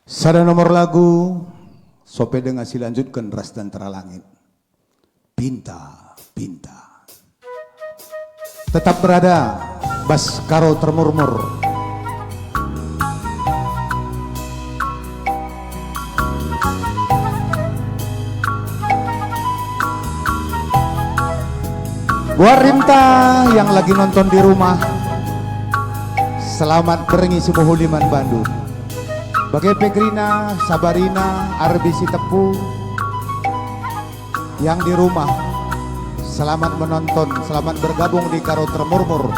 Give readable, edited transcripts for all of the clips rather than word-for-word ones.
Sada nomor lagu Sope dengan lanjutkan Ras dan Teralangit. Pinta, pinta. Tetap berada Bas Karo Termurmur. Buat Rimta yang lagi nonton di rumah, selamat berengi Simuhuliman Bandung. Bagai Pegrina, Sabarina, Arbisi Tepu yang di rumah, selamat menonton, selamat bergabung di Karo Termurmur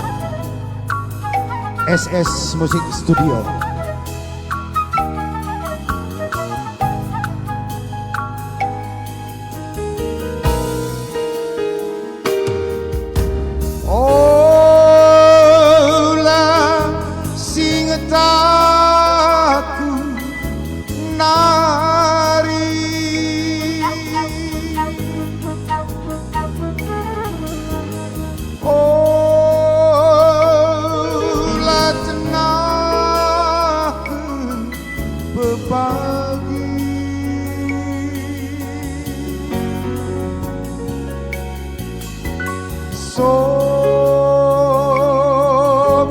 SS Musik Studio.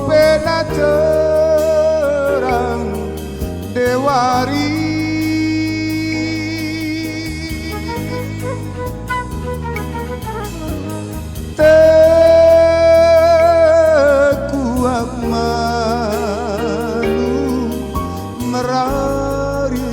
Sopena terang dewari tekuak malu merari.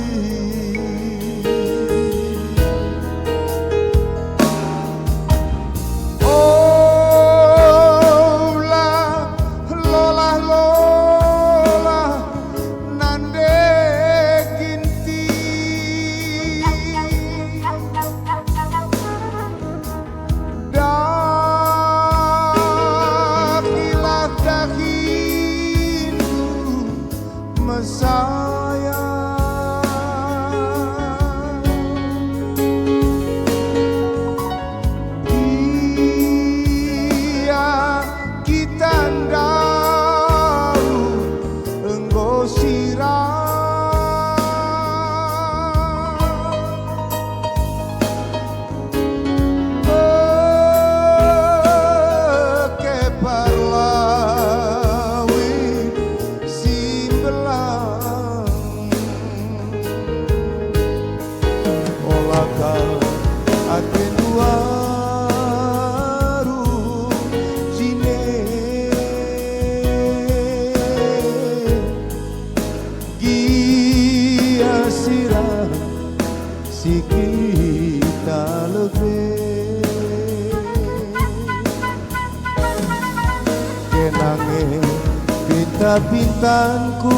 Si kita lebih kenange pinta-pintanku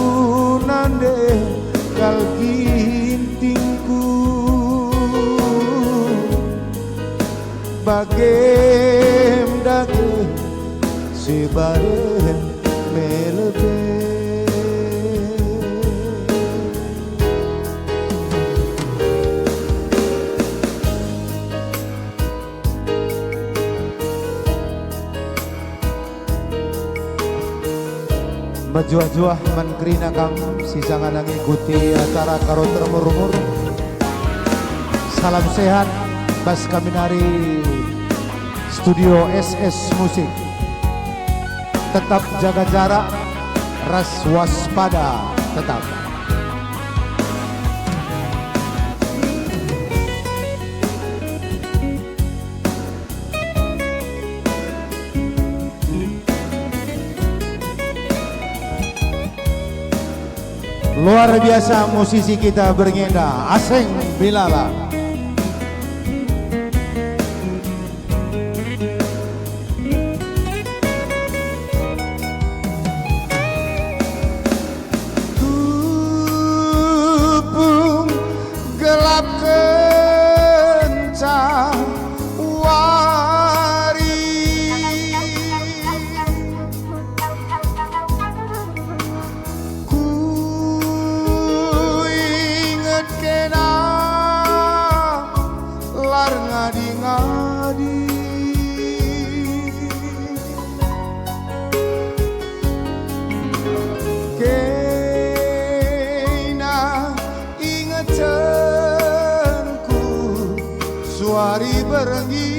nande kal gintingku bagem dage si bareng melebe. Majuah-juah menkerina kang sisangan ngikuti acara Karo Termurmur. Salam sehat Bas Kaminari Studio SS Musik. Tetap jaga jarak, ras waspada tetap. Luar biasa musisi kita berngenda, Aseng Bilala. Tupung gelap kencang Wari berenggi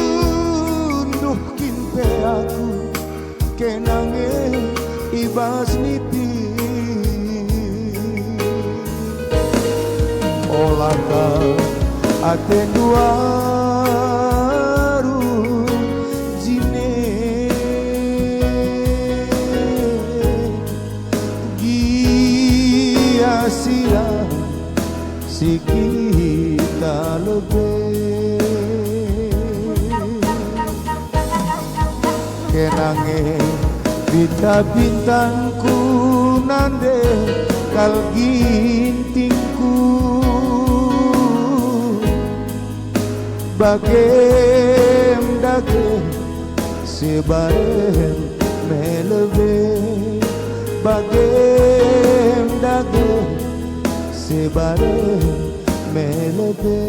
tunduh kimpe aku kenange ibas nipi olaka aten duaru jine gia sila sikita lebih kenange bintang-bintangku nande kal gintingku bagem dage sebarem melebe bagem dage sebarem melebe